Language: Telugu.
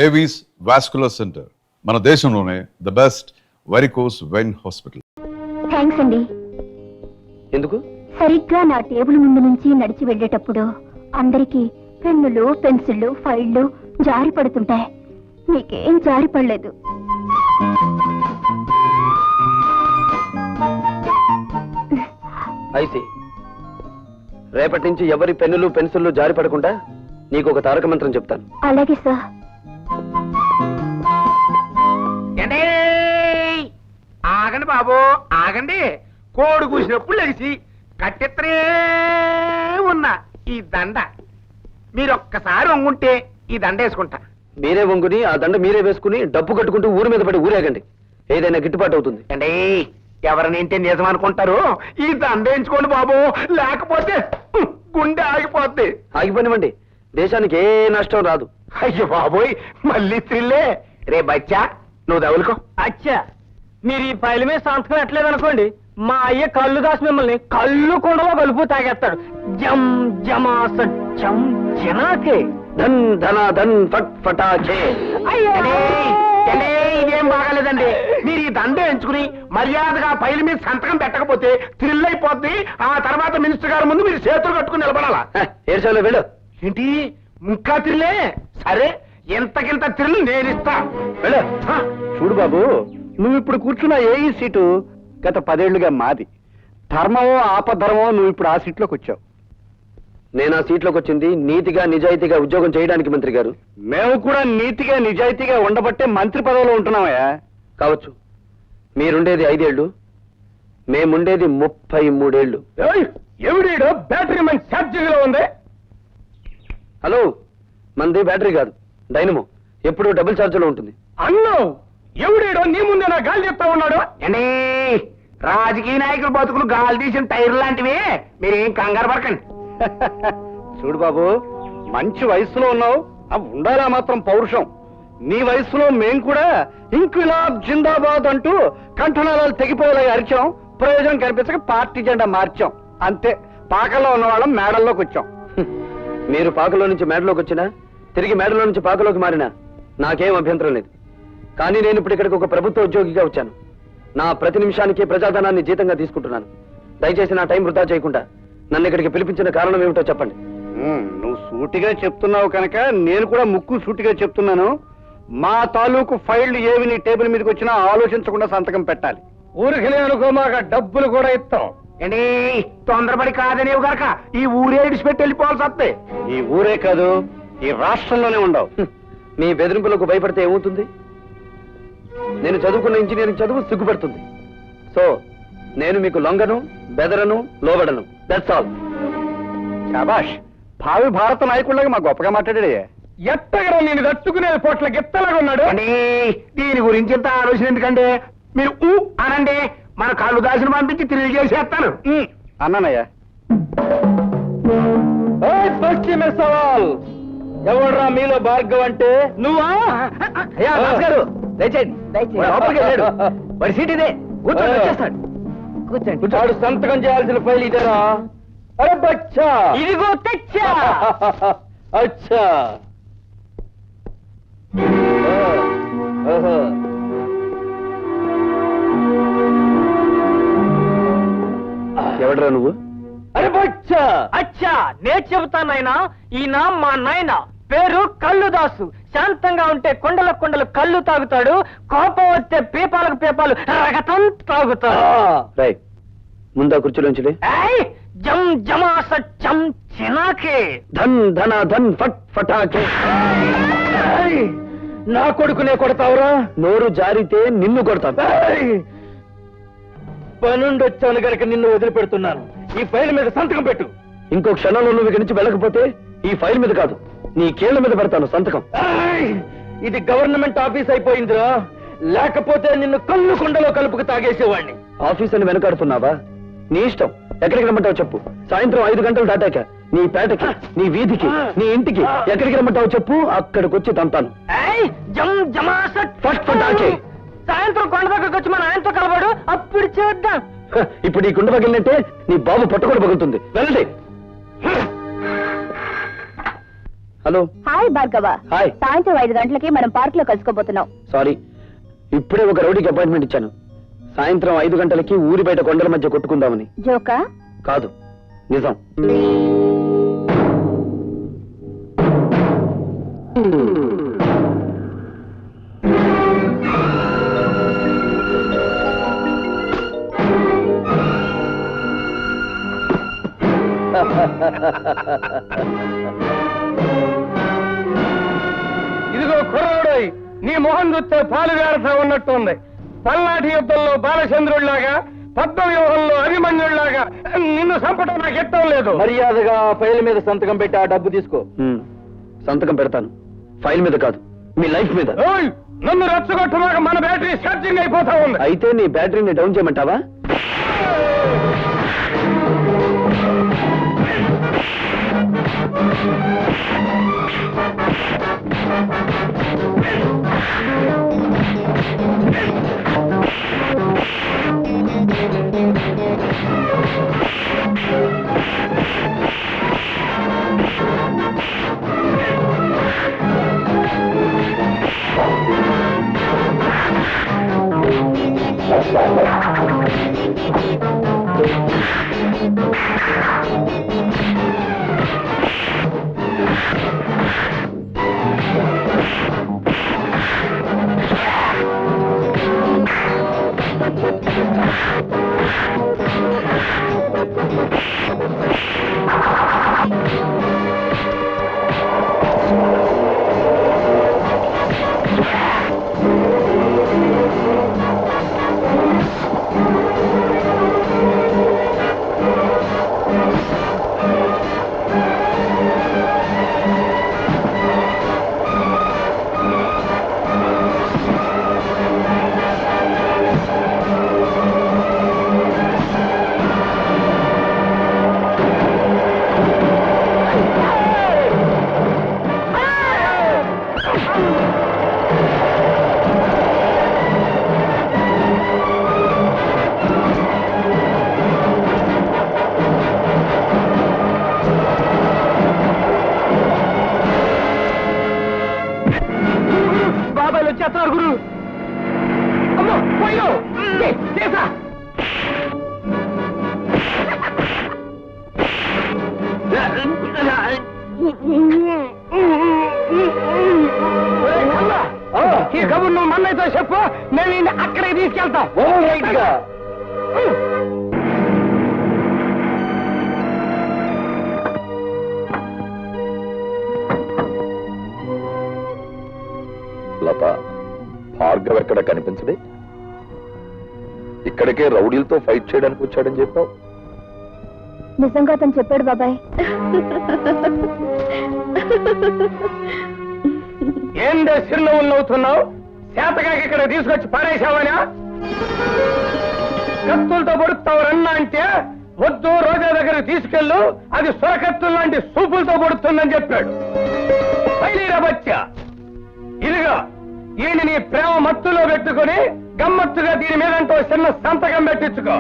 ఏవీస్ వాస్కులర్ సెంటర్, మన దేశంలోనే the best varicose vein hospital. Thanks అండి. ఎందుకు? సరిగ్గా నా టేబుల్ ముందు నుంచి నడిచి వెళ్ళేటప్పుడు అందరికి పెన్నులు, పెన్సిళ్ళు, ఫైళ్లు జారి పడుతుంటాయి. మీకేం జారి పడలేదు. అయితే రేపటి నుంచి ఎవరి పెన్నులు పెన్సిళ్ళు జారి పడకుండా నీకు ఒక తారక మంత్రం చెప్తాను. అలాగే సార్. ఆగండి బాబు, ఆగండి. కోడి కూసినప్పుడు లెగిసి కట్టెత్తనే ఉన్నా ఈ దండ మీరొక్కసారి వంగుంటే ఈ దండ వేసుకుంటా. మీరే వంగుని ఆ దండ మీరే వేసుకుని డబ్బు కట్టుకుంటూ ఊరి మీద పడి ఊరేగండి. ఏదైనా గిట్టుబాటు అవుతుంది. అండి ఎవరినింటే నిజం అనుకుంటారు. ఈ దండ వేయించుకోండి బాబు, లేకపోతే గుండె ఆగిపోద్ది. ఆగిపోనివ్వండి, దేశానికి ఏ నష్టం రాదు. అయ్యో బాబోయ్, మళ్ళీ త్రిల్లే. రే బచ్చా, నువ్వు దవులుకో. అచ్చా, మీరు ఈ ఫైల్ మీద సంతకం ఎట్లేదనుకోండి, మా అయ్య కళ్ళు దాసి మిమ్మల్ని కళ్ళు కుండలో కలుపు తాగేస్తాడు. జం జమాస జం జనాకే ధన్ ధన ధన్ ఫట్ ఫటాచే. ఇదేం బాగాలేదండి. మీరు ఈ దండ ఎంచుకుని మర్యాదగా ఫైల్ మీద సంతకం పెట్టకపోతే థ్రిల్ అయిపోద్ది. ఆ తర్వాత మినిస్టర్ గారి ముందు మీరు చేతులు కట్టుకుని నిలబడాలా. ఏడ్చాలో వెళ్ళు. ఏంటి ఇంకా థ్రిల్లే? సరే, ఎంతకింత థ్రిల్ నేనిస్తా. వెళ్ళు. చూడు బాబు, నువ్వు ఇప్పుడు కూర్చున్న ఏ సీటు గత 10 ఏళ్లుగా మాది. ధర్మమో ఆపధర్మమో నువ్వు ఇప్పుడు ఆ సీట్లోకి వచ్చావు. నేను ఆ సీట్లోకి వచ్చింది నీతిగా నిజాయితీగా ఉద్యోగం చేయడానికి మంత్రి గారు. మేము కూడా నీతిగా నిజాయితీగా ఉండబట్టే మంత్రి పదవిలో ఉంటున్నామయ్యా. కావచ్చు, మీరుండేది 5 ఏళ్ళు, మేముండేది 33 ఏళ్ళు. ఎవడీడో బ్యాటరీ మన ఛార్జింగ్ లో ఉంది. హలో, మంది బ్యాటరీ కాదు, డైనమో. ఎప్పుడు డబుల్ ఛార్జ్ లో ఉంటుంది. అన్నో ఎవడీడో నీ ముందే నా గాలి చెప్తా ఉన్నాడు. అండి రాజకీయ నాయకుల బతుకులు గాలి తీసిన టైర్ లాంటివి. మీరేం కంగారు పడకండి. చూడు బాబు, మంచి వయసులో ఉన్నావు, అవి ఉండాలా మాత్రం పౌరుషం. నీ వయసులో మేం కూడా ఇంక్విలాబ్ జిందాబాద్ అంటూ కంఠనాళాలు తెగిపోయేలా అరిచాం. ప్రయోజనం కనిపించక పార్టీ జెండా మార్చాం. అంతే, పాకల్లో ఉన్న వాళ్ళం మేడల్లోకి వచ్చాం. మీరు పాకలో నుంచి మేడలోకి వచ్చినా, తిరిగి మేడలో నుంచి పాకలోకి మారినా నాకేం అభ్యంతరం లేదు. కానీ నేను ఇప్పుడు ఇక్కడికి ఒక ప్రభుత్వ ఉద్యోగిగా వచ్చాను. నా ప్రతి నిమిషానికి ప్రజాధనాన్ని జీతంగా తీసుకుంటున్నాను. దయచేసి నా టైం వృధా చేయకుండా నన్ను ఇక్కడికి పిలిపించిన కారణం ఏమిటో చెప్పండి. నువ్వు సూటిగా చెప్తున్నావు కనుక నేను కూడా ముక్కు సూటిగా చెప్తున్నాను. మా తాలూకు ఫైళ్లు ఏవి నీ టేబుల్ మీదకి వచ్చినా ఆలోచించకుండా సంతకం పెట్టాలి. ఊరికి అనుకో, మాకు డబ్బులు కూడా ఇస్తాం. ఏంటి తొందరపడి కాదనేవు కనుక ఈ ఊరే ఇడిచిపెట్టి వెళ్ళిపోవాల్సి వస్తే. ఈ ఊరే కాదు, ఈ రాష్ట్రంలోనే ఉండవు. మీ బెదిరింపులకు భయపడితే ఏమవుతుంది? నేను చదువుకున్న ఇంజనీరింగ్ చదువు సిగ్గుపడుతుంది. సో నేను మీకు లొంగను, బెదరను, లోబడను. That's all. శాబాష్, భావి భారత నాయకుడిలాగా మా గొప్పగా మాట్లాడాడే. ఎట్టగరా నేను తట్టుకునే పొట్ల గిత్తలాగా ఉన్నాడు. దీని గురించి ఇంత ఆలోచన ఎందుకంటే మీరు అనండి, మన కాళ్ళు దాసిన పంపించి తిరిగి చేసేస్తాను. అన్నానయ్యా. సవాల్ ఎవడ్రా మీలో భార్గవ్ అంటే? నువ్వా? వాడి సీట్ ఇదే, కూర్చోండి, వచ్చేస్తాడు. కూర్చోండి. వాడు సంతకం చేయాల్సిన ఫైల్ ఇదేరా? అరే బచ్చా, ఇదిగో తెచ్చా. అచ్చా, ఎవడరా నువ్వు? అరే బచ్చా, అచ్చా నేను చెబుతానైనా. ఈయన మా నాయన, పేరు కల్లుదాసు. శాంతంగా ఉంటే కొండల కొండలు కళ్ళు తాగుతాడు, కోపం వస్తే పీపాలకు పీపాలు రగతం తాగుతాడు. ముందా కుర్చీలోంచి జం జమాస చం చినాకే ధన్ ధన ధన్ ఫట్ ఫటాకే. నా కొడుకునే కొడతావురా? నోరు జారితే నిన్ను కొడతాను. పనుండొచ్చాను గనక నిన్ను వదిలిపెడుతున్నాను. ఈ ఫైల్ మీద సంతకం పెట్టు. ఇంకో క్షణంలో నువ్వు ఇక్కడి నుంచి వెళ్ళకపోతే ఈ ఫైల్ మీద కాదు, నీ కీళ్ల మీద పెడతాను సంతకం. ఇది గవర్నమెంట్ ఆఫీస్ అయిపోయిందిరా, లేకపోతే నిన్ను కళ్ళు కుండలో కలుపుకు తాగేసేవాడిని. ఆఫీస్ అని వెనకాడుతున్నావా? నీ ఇష్టం, ఎక్కడికి రమ్మంటావు చెప్పు. సాయంత్రం 5 గంటలు దాటాక నీ పేటకి, నీ వీధికి, నీ ఇంటికి ఎక్కడికి రమ్మంటావు చెప్పు, అక్కడికి వచ్చి తంతాను. ఫస్ట్ ఫటాకే. సాయంత్రం కొండ దగ్గరకు వచ్చి మన ఆయనతో కలవాడు, అప్పుడు చేద్దాం. ఇప్పుడు ఈ కుండ పగిలినట్టే నీ బాబు పొట్ట కూడా పగులుతుంది. వెళ్ళండి. హలో. హాయ్ భార్గవ. హాయ్. సాయంత్రం 5 గంటలకి మనం పార్క్ లో కలుసుకోబోతున్నాం. సారీ, ఇప్పుడే ఒక రౌడీకి అపాయింట్మెంట్ ఇచ్చాను. సాయంత్రం 5 గంటలకి ఊరి బయట కొండల మధ్య కొట్టుకుందామని. జోకా? కాదు, నిజం. ఇదిగో కుర్రాడోయ్, నీ మొహం చూస్తే పాలు గారతా ఉన్నట్టుంది. పల్నాటి యుద్ధంలో బాలచంద్రుడిలాగా, పద్మవ్యూహంలో అభిమన్యుడిలాగా నిన్ను చంపడం నాకు ఇష్టం లేదు. మర్యాదగా ఫైల్ మీద సంతకం పెట్టి ఆ డబ్బు తీసుకో. సంతకం పెడతాను, ఫైల్ మీద కాదు, మీ లైఫ్ మీద. ఓయ్, నన్ను రెచ్చగొట్టమాక, మన బ్యాటరీ ఛార్జింగ్ అయిపోతా ఉంది. అయితే నీ బ్యాటరీని డౌన్ చేయమంటావా? వచ్చేస్తున్నారు గురు. అమ్మో పోయో చేసా. ఈ కబుర్ నువ్వు మన్నైతో చెప్పు, మేము నిన్ను అక్కడికి తీసుకెళ్తాం. లత, భార్గవ్ ఎక్కడ కనిపించడే? ఇక్కడికే రౌడీలతో ఫైట్ చేయడానికి వచ్చాడని చెప్పావు. నిజంగా అతను చెప్పాడు బాబాయ్. ఏందే చిరునవ్వులు నవ్వుతున్నావు? చేతకాకి ఇక్కడ తీసుకొచ్చి పారేశావనా? కత్తులతో పొడుస్తావు రన్నా అంటే వద్దు, రోజా దగ్గరకు తీసుకెళ్ళు, అది సొరకత్తులు లాంటి సూపులతో పొడుతుందని చెప్పాడు. బయలురా బచ్చా. ఇదిగా ఈయన నీ ప్రేమ మత్తులో పెట్టుకుని గమ్మత్తుగా దీని మీదంటో చిన్న సంతకం పెట్టించుకో.